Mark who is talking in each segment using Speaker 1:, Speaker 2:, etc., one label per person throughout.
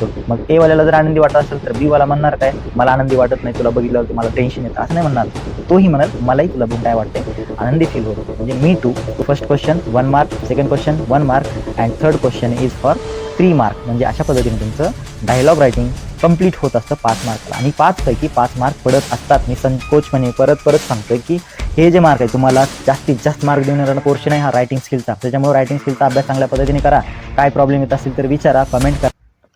Speaker 1: करतो. मग ए वाल्याला जर आनंदी वाटत असेल तर बी वाला म्हणणार काय, मला आनंदी वाटत नाही, तुला बघितल्यावर तुम्हाला टेन्शन येतं, असं नाही म्हणणार. तोही म्हणाल मलाही तुला बघून काय वाटते, आनंदी फील होतो. म्हणजे मी too. First question 1 mark, second question 1 mark and third question is for 3 mark. म्हणजे अशा पद्धतीने तुमचं डायलॉग रायटिंग कंप्लीट होत असतं 5 मार्कला. आणि 5 पैकी 5 मार्क पडत असतात. मी संकोचपणे परत सांगतोय की हे जे मार्क आहे तुम्हाला जास्तीत जास्त मार्क देणारा पोर्शन आहे हा रायटिंग स्किलचा. त्याच्यामुळे रायटिंग स्किलचा अभ्यास चांगल्या पद्धतीने करा. काय प्रॉब्लेम येत असेल तर विचारा, कमेंट करा.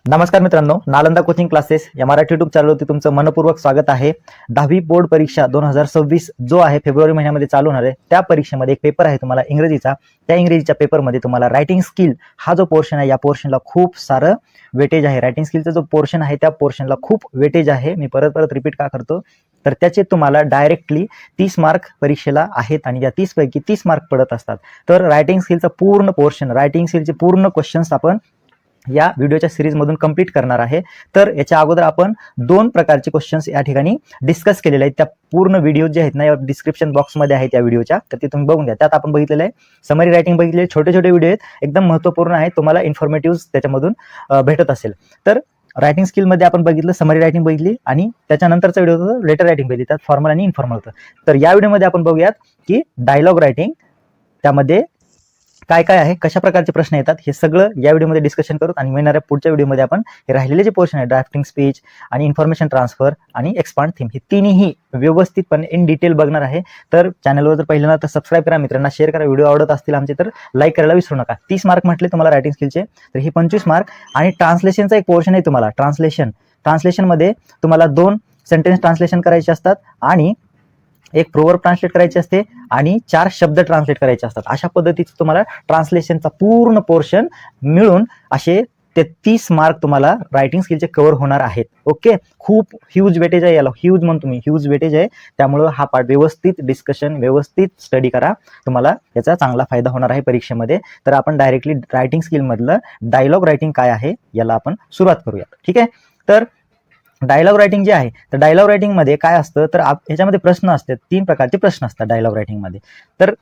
Speaker 1: नमस्कार मित्रांनो, नालंदा कोचिंग क्लासेस या मराठी युट्यूब चॅनलवरती तुमचं मनपूर्वक स्वागत आहे. 10वी बोर्ड परीक्षा 2026 जो आहे फेब्रुवारी महिन्यामध्ये चालू होणार आहे, त्या परीक्षेमध्ये एक पेपर आहे तुम्हाला इंग्रजीचा. त्या इंग्रजीच्या पेपरमध्ये तुम्हाला रायटिंग स्किल हा जो पोर्शन आहे, या पोर्शनला खूप सारं वेटेज आहे. रायटिंग स्किलचा जो पोर्शन आहे त्या पोर्शनला खूप वेटेज आहे. मी परत रिपीट का करतो, तर त्याचे तुम्हाला डायरेक्टली 30 मार्क परीक्षेला आहेत आणि या 30 पैकी 30 मार्क पडत असतात. तर रायटिंग स्किलचं पूर्ण पोर्शन, रायटिंग स्किलचे पूर्ण क्वेश्चन्स आपण या व्हिडिओच्या सिरीजमधून कंप्लीट करणार आहे. तर याच्या अगोदर आपण 2 प्रकारचे क्वेश्चन्स या ठिकाणी डिस्कस केलेले आहेत. त्या पूर्ण व्हिडिओ जे आहेत ना, या डिस्क्रिप्शन बॉक्समध्ये आहेत या व्हिडिओच्या, तर ते तुम्ही बघून घ्या. त्यात आपण बघितलेलं आहे समरी रायटिंग बघितले, छोटे व्हिडिओ आहेत, एकदम महत्त्वपूर्ण आहे, तुम्हाला इन्फॉर्मेटिव्ह त्याच्यामधून भेटत असेल. तर रायटिंग स्किलमध्ये आपण बघितलं समरी रायटिंग बघितली आणि त्याच्यानंतरचा व्हिडिओ होता लेटर रायटिंग बघितली, त्यात फॉर्मल आणि इन्फॉर्मल होतं. तर या व्हिडिओमध्ये आपण बघूयात की डायलॉग रायटिंग त्यामध्ये काय काय आहे, कशा प्रकारचे प्रश्न येतात, हे सगळं या व्हिडिओमध्ये डिस्कशन करू. आणि येणाऱ्या पुढच्या व्हिडिओमध्ये आपण हे राहिलेले जे पोर्शन आहे, ड्राफ्टिंग स्पीच आणि इन्फॉर्मेशन ट्रान्सफर आणि एक्सपांड थीम, हे तिन्ही व्यवस्थितपणे इन डिटेल बघणार आहे. तर चॅनलवर जर पहिल्यांदा तर सबस्क्राईब करा, मित्रांना शेअर करा, व्हिडिओ आवडत असतील आमचे तर लाईक करायला विसरू नका. 30 मार्क म्हटले तुम्हाला रायटिंग स्किलचे, तर हे 25 मार्क. आणि ट्रान्सलेशनचा एक पोर्शन आहे तुम्हाला. ट्रान्सलेशनमध्ये तुम्हाला 2 सेंटेन्स ट्रान्सलेशन करायचे असतात आणि एक प्रोवर्ब ट्रान्सलेट करायचे असते आणि 4 शब्द ट्रान्सलेट करायचे असतात. अशा पद्धतीचं तुम्हाला ट्रान्सलेशनचा पूर्ण पोर्शन मिळून असे 30 मार्क तुम्हाला रायटिंग स्किलचे कव्हर होणार आहेत. ओके, खूप ह्यूज वेटेज आहे याला, ह्यूज म्हणतो मी, ह्यूज वेटेज आहे. त्यामुळं हा पार्ट व्यवस्थित डिस्कशन, व्यवस्थित स्टडी करा, तुम्हाला याचा चांगला फायदा होणार आहे परीक्षेमध्ये. तर आपण डायरेक्टली रायटिंग स्किलमधलं डायलॉग रायटिंग काय आहे याला आपण सुरुवात करूया. ठीक आहे, तर डायलॉग रायटिंग जे आहे, तर डायलॉग रायटिंगमध्ये काय असतं, तर याच्यामध्ये प्रश्न असतात, 3 प्रकारचे प्रश्न असतात डायलॉग रायटिंगमध्ये. तर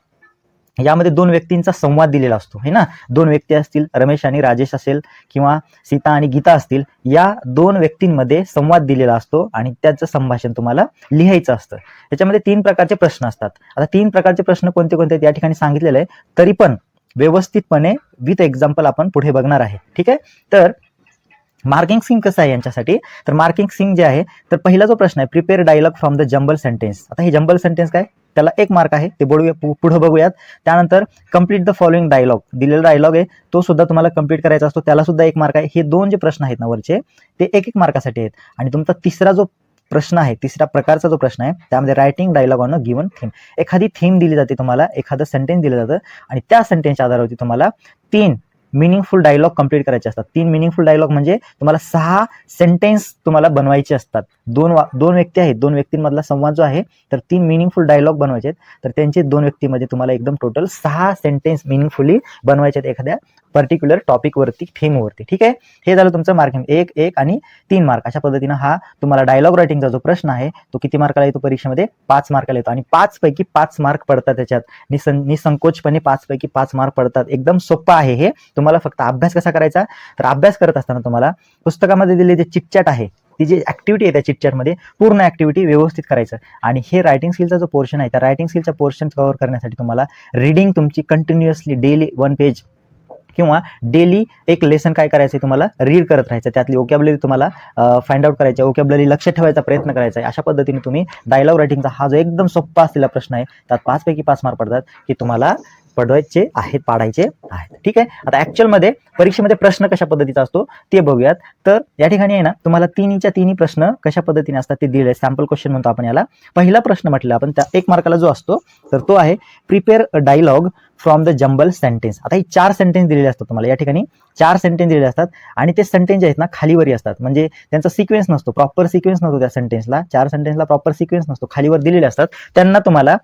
Speaker 1: यामध्ये 2 व्यक्तींचा संवाद दिलेला असतो, है ना. 2 व्यक्ती असतील, रमेश आणि राजेश असेल किंवा सीता आणि गीता असतील. या 2 व्यक्तींमध्ये संवाद दिलेला असतो आणि त्याचं संभाषण तुम्हाला लिहायचं असतं. याच्यामध्ये 3 प्रकारचे प्रश्न असतात. आता 3 प्रकारचे प्रश्न कोणते कोणते या ठिकाणी सांगितलेले आहे, तरी पण व्यवस्थितपणे विथ एक्झाम्पल आपण पुढे बघणार आहे. ठीक आहे, तर मार्किंग सिंग कसं आहे यांच्यासाठी, तर मार्किंग सिंग जे आहे, तर पहिला जो प्रश्न आहे, prepare dialogue from the jumble sentence. आता हे जंबल सेंटेन्स काय, त्याला 1 मार्क आहे, ते पुढे बघूयात. त्यानंतर कंप्लीट द फॉलोइंग डायलॉग, दिलेला डायलॉग आहे तो सुद्धा तुम्हाला कंप्लीट करायचा असतो, त्याला सुद्धा 1 मार्क आहे. हे 2 जे प्रश्न आहेत ना वरचे, ते 1 मार्कासाठी आहेत. आणि तुमचा तिसरा जो प्रश्न आहे, तिसऱ्या प्रकारचा जो प्रश्न आहे, त्यामध्ये writing dialogue on a given theme. एखादी थीम दिली जाते तुम्हाला, एखादं सेंटेन्स दिलं जातं आणि त्या सेंटेन्सच्या आधारावरती तुम्हाला 3 मिनिंगफुल डायलॉग कंप्लीट करायचे असतात. 3 मिनिंगफुल डायलॉग म्हणजे तुम्हाला 6 सेंटेन्स तुम्हाला बनवायचे असतात. 2 व्यक्ती आहेत, 2 व्यक्तींमधला संवाद जो आहे, तर 3 मिनिंगफुल डायलॉग बनवायचे आहेत. तर त्यांचे 2 व्यक्तीमध्ये तुम्हाला एकदम टोटल 6 सेंटेन्स मिनिंगफुली बनवायचे आहेत एखाद्या पर्टिक्युलर टॉपिकवरती, थीमवरती. ठीक आहे, हे झालं तुमचं मार्किंग. 1 आणि 3 मार्क. अशा पद्धतीनं हा तुम्हाला डायलॉग रायटिंगचा जो प्रश्न आहे तो किती मार्काला येतो परीक्षेमध्ये, 5 मार्काला येतो. आणि 5 पैकी 5 मार्क पडतात त्याच्यात, निसंकोचपणे 5 पैकी 5 मार्क पडतात. एकदम सोपं आहे हे. तुम्हाला फक्त अभ्यास कसा करायचा, तर अभ्यास करत असताना तुम्हाला पुस्तकामध्ये दिलेले जे चिटचॅट आहे, ती जी ऍक्टिव्हिटी आहे त्या चिटचॅटमध्ये पूर्ण ऍक्टिव्हिटी व्यवस्थित करायचं. आणि हे रायटिंग स्किलचा जो पोर्शन आहे, त्या रायटिंग स्किलच्या पोर्शन कव्हर करण्यासाठी तुम्हाला रीडिंग तुमची कंटिन्युअसली डेली 1 पेज किंवा डेली एक लेसन काय करायचं, तुम्हाला रीड करत राहायचं. त्यातली वोकॅब्युलरी तुम्हाला फाइंड आउट करायची, वोकॅब्युलरी लक्ष ठेवायचा प्रयत्न करायचा आहे. अशा पद्धतीने तुम्ही डायलॉग रायटिंगचा हा जो एकदम सोपा असलेला प्रश्न आहे, त्यात 5 पैकी 5 मार्क पडतात, की तुम्हाला पाडायचे आहेत. ठीक आहे, आता ऍक्च्युअलमध्ये परीक्षेमध्ये प्रश्न कशा पद्धतीचा असतो ते बघूयात. तर या ठिकाणी आहे ना, तुम्हाला तिन्ही प्रश्न कशा पद्धतीने असतात ते दिले, सॅम्पल क्वेश्चन म्हणतो आपण याला. पहिला प्रश्न म्हटलं आपण, त्या 1 मार्काला जो असतो, तर तो आहे prepare a dialogue from the jumble sentence. आता ही 4 सेंटेन्स दिलेले असतात तुम्हाला, या ठिकाणी 4 सेंटेन्स दिलेले असतात आणि ते सेंटेन्स जे आहेत ना खालीवरी असतात, म्हणजे त्यांचा सिक्वेन्स नसतो, प्रॉपर सिक्वेन्स नसतो त्या सेंटेन्सला. 4 सेंटेन्सला प्रॉपर सिक्वेन्स नसतो, खालीवर दिलेले असतात. त्यांना तुम्हाला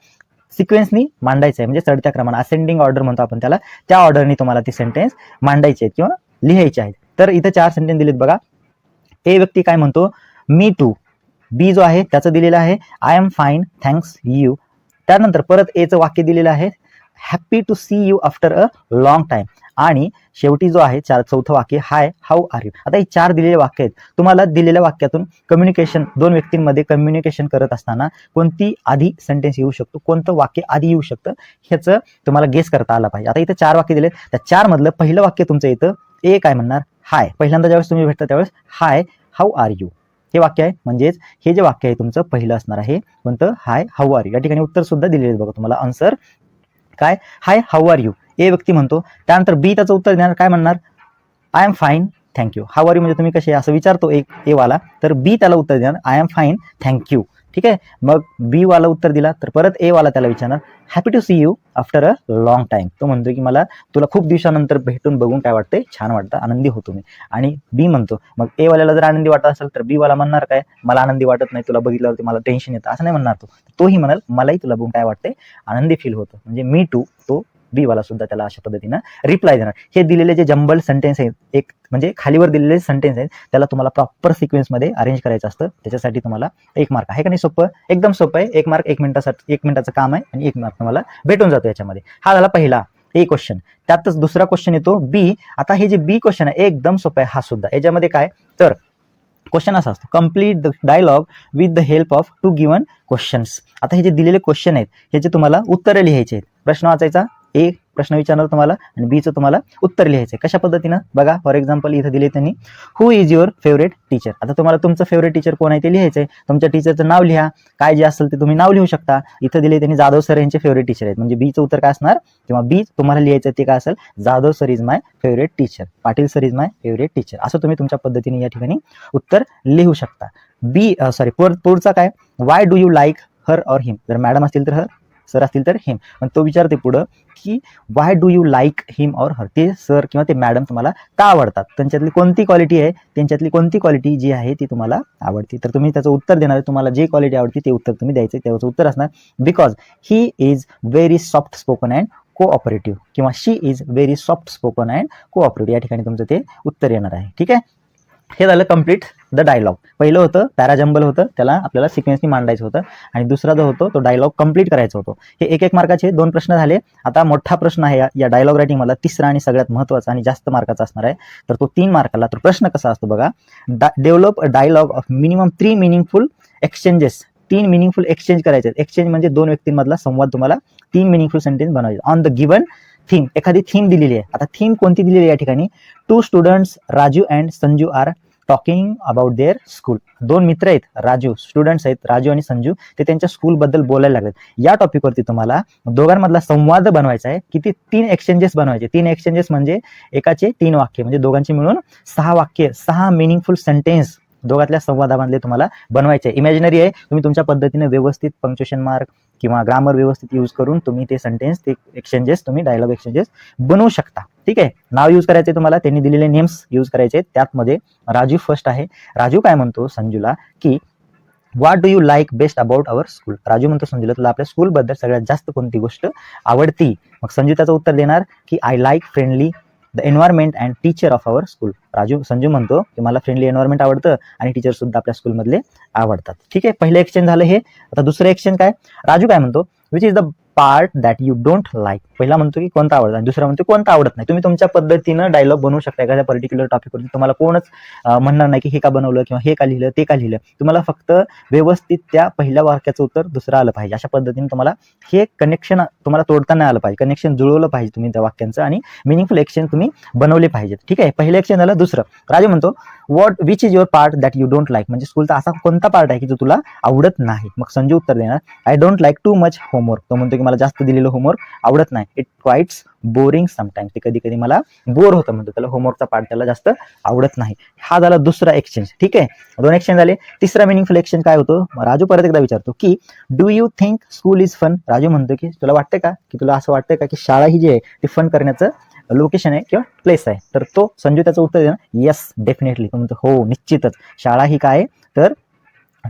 Speaker 1: सिक्वेन्सनी मांडायचं आहे, म्हणजे चढत्या क्रमाने, असेंडिंग ऑर्डर म्हणतो आपण त्याला, त्या ऑर्डरनी तुम्हाला ती सेंटेन्स मांडायची आहेत किंवा लिहायची आहेत. तर इथे 4 सेंटेन्स दिलेत बघा. ए व्यक्ती काय म्हणतो, मी टू. बी जो आहे त्याचं दिलेलं आहे, I am fine thanks you. त्यानंतर परत एचं वाक्य दिलेलं आहे, happy to see you after a long time. आणि शेवटी जो आहे चौथं वाक्य हाय हाऊ आर यू. आता हे 4 दिलेले वाक्य आहेत. तुम्हाला दिलेल्या वाक्यातून कम्युनिकेशन, दोन व्यक्तींमध्ये कम्युनिकेशन करत असताना कोणती आधी सेंटेन्स येऊ शकतो, कोणतं वाक्य आधी येऊ शकतं, ह्याचं तुम्हाला गेस करता आलं पाहिजे. आता इथे 4 वाक्य दिले, त्या 4 मधलं पहिलं वाक्य तुमचं येतं, ए काय म्हणणार, हाय. पहिल्यांदा ज्यावेळेस तुम्ही भेटता त्यावेळेस हाय हाऊ आर यू हे वाक्य आहे. म्हणजेच हे जे वाक्य आहे तुमचं पहिलं असणार आहे कोणतं, हाय हाऊ आर यू. या ठिकाणी उत्तर सुद्धा दिलेले बघा तुम्हाला, आन्सर काय, हाय हाऊ आर यू. ए व्यक्ती म्हणतो. त्यानंतर बी त्याचं उत्तर देणार, काय म्हणणार, I am fine thank you. How are you म्हणजे तुम्ही कसे असं विचारतो एक ए वाला, तर बी त्याला उत्तर देणार आय एम फाईन थँक्यू. ठीक आहे. मग बी वाला उत्तर दिला तर परत ए वाला त्याला विचारणार happy to see you after a long time. तो म्हणतो की मला तुला खूप दिवसानंतर भेटून बघून काय वाटतंय, छान वाटतं, आनंदी होतो मी. आणि बी म्हणतो, मग ए वाल्याला जर आनंदी वाटत असेल तर बी वाला म्हणणार काय, मला आनंदी वाटत नाही, तुला बघितल्यावरती मला टेन्शन येतं, असं नाही म्हणणार तो. तोही म्हणाल मलाही तुला बघून काय वाटतंय, आनंदी फील होतं. म्हणजे मी टू, तो बी वाला सुद्धा त्याला अशा पद्धतीनं रिप्लाय देणार. हे दिलेले जे जंबल सेंटेन्स आहेत, एक म्हणजे खालीवर दिलेले सेंटेन्स आहेत, त्याला तुम्हाला प्रॉपर सिक्वेन्समध्ये अरेंज करायचं असतं. त्याच्यासाठी तुम्हाला 1 मार्क आहे का नाही, सोपं, एकदम सोपं आहे. 1 मार्क 1 मिनिटासाठी, 1 मिनिटाचं काम आहे आणि 1 मार्क तुम्हाला भेटून जातो याच्यामध्ये. हा झाला पहिला ए क्वेश्चन. त्यातच दुसरा क्वेश्चन येतो बी. आता हे जे बी क्वेश्चन आहे एकदम सोपं आहे हा सुद्धा. याच्यामध्ये काय तर क्वेश्चन असा असतो, complete the dialogue with the help of 2 given questions. आता हे जे दिलेले क्वेश्चन आहेत ह्याचे तुम्हाला उत्तरं लिहायचे आहेत. प्रश्न वाचायचा, ए प्रश्न विचारणार तुम्हाला आणि बीचं तुम्हाला उत्तर लिहायचं आहे. कशा पद्धतीनं बघा, फॉर एक्झाम्पल इथं दिले त्यांनी, हु इज युअर फेवरेट टीचर. आता तुम्हाला तुमचं फेवरेट टीचर कोण आहे ते लिहायचं आहे. तुमच्या टीचरचं नाव लिहा, काय जे असेल ते तुम्ही नाव लिहू शकता. इथं दिले त्यांनी जाधव सर यांचे फेवरेट टीचर आहेत, म्हणजे बीचं उत्तर काय असणार, किंवा बी तुम्हाला लिहायचं ते काय असेल, Jadhav sir is my favourite teacher, Patil sir is my favourite teacher. असं तुम्ही तुमच्या पद्धतीने या ठिकाणी उत्तर लिहू शकता. बी पुढचा काय, why do you like her or him. जर मॅडम असतील तर हर, सर असतील तर हिम. पण तो विचारते पुढं की Y do you like him or her. ते सर किंवा ते मॅडम तुम्हाला का आवडतात, त्यांच्यातली कोणती क्वालिटी आहे, त्यांच्यातली कोणती क्वालिटी जी आहे ती तुम्हाला आवडते. तर तुम्ही त्याचं उत्तर देणार, तुम्हाला जे क्वालिटी आवडते ते उत्तर तुम्ही द्यायचं. त्याचं उत्तर असणार because he is very soft spoken and cooperative, किंवा she is very soft spoken and cooperative. या ठिकाणी तुमचं ते उत्तर येणार आहे. ठीक आहे. हे झालं कम्प्लीट द डायलॉग. पहिलं होतं पॅराजंबल होतं, त्याला आपल्याला सिक्वेन्सनी मांडायचं होतं. आणि दुसरा जो होतो तो डायलॉग कम्प्लीट करायचा होतो. हे 1-1 मार्काचे 2 प्रश्न झाले. आता मोठा प्रश्न आहे या डायलॉग रायटिंग मधला, तिसरा आणि सगळ्यात महत्त्वाचा आणि जास्त मार्काचा असणार आहे. तर तो 3 मार्काला. तर प्रश्न कसा असतो बघा, develop a dialogue of minimum 3 meaningful exchanges. 3 meaningful exchange करायचे. एक्सचेंज म्हणजे 2 व्यक्तींमधला संवाद, तुम्हाला 3 मिनिंगफुल सेंटेन्स बनवायचे ऑन द गिवन थीम. एखादी थीम दिलेली आहे. आता थीम कोणती दिलेली आहे या ठिकाणी, 2 students Raju and Sanju are talking about their school. 2 मित्र आहेत, राजू स्टुडंट्स आहेत, राजू आणि संजू, ते त्यांच्या स्कूल बद्दल बोलायला लागलेत. या टॉपिकवरती तुम्हाला दोघांमधला संवाद बनवायचा आहे. किती, 3 एक्सचेंजेस बनवायचे. 3 एक्सचेंजेस म्हणजे एकाचे 3 वाक्य, म्हणजे दोघांची मिळून 6 वाक्य, 6 मिनिंगफुल सेंटेन्स दोघातल्या संवादामधले तुम्हाला बनवायचे. इमॅजिनरी आहे, तुम्ही तुमच्या पद्धतीने व्यवस्थित पंक्च्युएशन मार्क किंवा ग्रामर व्यवस्थित यूज करून तुम्ही ते सेंटेन्स, ते एक्सचेंजेस, तुम्ही डायलॉग एक्सचेंजेस बनवू शकता. ठीक आहे. नाव यूज करायचे तुम्हाला, त्यांनी दिलेले नेम्स यूज करायचे. त्यातमध्ये राजू फर्स्ट आहे. राजू काय म्हणतो संजूला की what do you like best about our school. Raju म्हणतो संजूला तुला आपल्या स्कूल बद्दल सगळ्यात जास्त कोणती गोष्ट आवडती. मग संजू त्याचं उत्तर देणार की I like friendly the environment and teacher of our school. Sanju म्हणतो की मला फ्रेंडली एन्व्हायरमेंट आवडतं आणि टीचर सुद्धा आपल्या स्कूलमधले आवडतात. ठीक आहे. पहिलं एक्सचेंज झालं हे. आता दुसरं एक्सचेंज काय, राजू काय म्हणतो, which is the part that you don't like. पहिला म्हणतो की कोणता आवडत आणि दुसरा म्हणतो कोणता आवडत नाही. तुम्ही तुमच्या पद्धतीनं डायलॉग बनवू शकता. एखाद्या पर्टिक्युलर टॉपिकवरती तुम्हाला कोणच म्हणणार नाही की हे का बनवलं किंवा हे का लिहिलं ते का लिहिलं. तुम्हाला फक्त व्यवस्थित त्या पहिल्या वाक्याचं उत्तर दुसरं आलं पाहिजे. अशा पद्धतीने तुम्हाला हे कनेक्शन तुम्हाला तोडता नाही आलं पाहिजे, कनेक्शन जुळवलं पाहिजे तुम्ही त्या वाक्यांचं, आणि मिनिंगफुल एक्सचेंज तुम्ही बनवले पाहिजेत. ठीक आहे. पहिलं एक्सचेंज झालं. दुसरं, राजू म्हणतो which is your part that you don't like. म्हणजे स्कूलचा असा कोणता पार्ट आहे की जो तुला आवडत नाही. मग संजू उत्तर देणार I don't like too much homework. तो म्हणतो की मला जास्त दिलेलं होमवर्क आवडत नाही. It quite's boring sometimes. ते कधी कधी मला बोर होतं म्हणतो, त्याला होमवर्कचा पार्ट त्याला जास्त आवडत नाही. हा झाला दुसरा एक्सचेंज. ठीक आहे. 2 एक्सचेंज झाले. तिसरा मिनिंगफुल एक्सचेंज काय होतो, राजू परत एकदा विचारतो की do you think school is fun. Raju म्हणतो की तुला वाटतंय का, की तुला असं वाटतंय का की शाळा ही जी आहे ती फन करण्याचं लोकेशन आहे किंवा प्लेस आहे. तर तो संजू त्याचं उत्तर देणार येस डेफिनेटली. तो म्हणतो हो निश्चितच, शाळा ही काय तर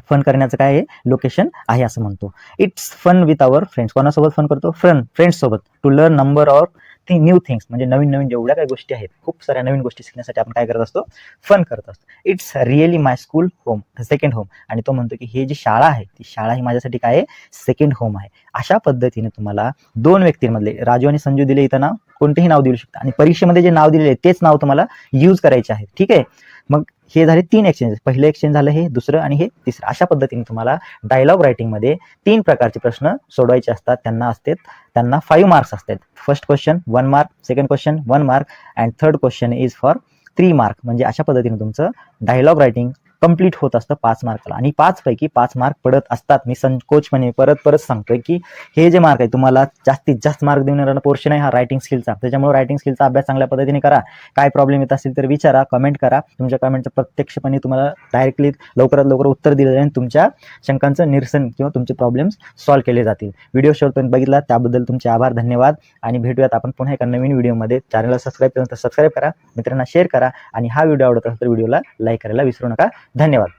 Speaker 1: फन करण्याचं काय आहे लोकेशन आहे असं म्हणतो. It's fun with our friends. कोणासोबत फन करतो? फ्रेंड्स सोबत. To learn number or new things, म्हणजे नवीन नवीन जेवढ्या काही गोष्टी आहेत, खूप साऱ्या नवीन गोष्टी शिकण्यासाठी आपण काय करत असतो? फन करत असतो. It's really my school home, second home. आणि तो म्हणतो की हे जी शाळा आहे ती शाळा ही माझ्यासाठी काय आहे? सेकंड होम आहे. अशा पद्धतीने तुम्हाला दोन व्यक्तींमधले राजू आणि संजू दिले इथं नाव, कोणतेही नाव देऊ शकता आणि परीक्षेमध्ये जे नाव दिलेले तेच नाव तुम्हाला यूज करायचे आहे. ठीक आहे. मग हे झाले 3 एक्सचेंज. पहिलं एक्सचेंज झालं हे, दुसरं आणि हे तिसरं. अशा पद्धतीने तुम्हाला डायलॉग रायटिंगमध्ये 3 प्रकारचे प्रश्न सोडवायचे असतात. त्यांना 5 मार्क्स असतात. First question 1 mark, second question 1 mark and third question is for 3 mark. म्हणजे अशा पद्धतीने तुमचं डायलॉग रायटिंग कंप्लीट होत असतं 5 मार्काला आणि 5 पैकी 5 मार्क पडत असतात. मी संकोचपणे परत सांगतोय की हे जे मार्क आहे तुम्हाला जास्तीत जास्त मार्क देऊन येणारा पोर्शन आहे हा रायटिंग स्किलचा. त्याच्यामुळे रायटिंग स्किलचा अभ्यास चांगल्या पद्धतीने करा. काय प्रॉब्लेम येत असेल तर विचारा, कमेंट करा. तुमच्या कमेंटचं प्रत्यक्षपणे तुम्हाला डायरेक्टली लवकरात लवकर उत्तर दिलं जाईल. तुमच्या शंकांचं निरसन किंवा तुमचे प्रॉब्लेम्स सॉल्व्ह केले जातील. व्हिडिओ शेवटपर्यंत बघितला त्याबद्दल तुमचे आभार, धन्यवाद. आणि भेटूयात आपण पुन्हा एका नवीन व्हिडिओमध्ये. चॅनलला सबस्क्राईब केलं तर सबस्क्राईब करा, मित्रांना शेअर करा आणि हा व्हिडिओ आवडत असेल तर व्हिडिओला लाईक करायला विसरू नका. धन्यवाद.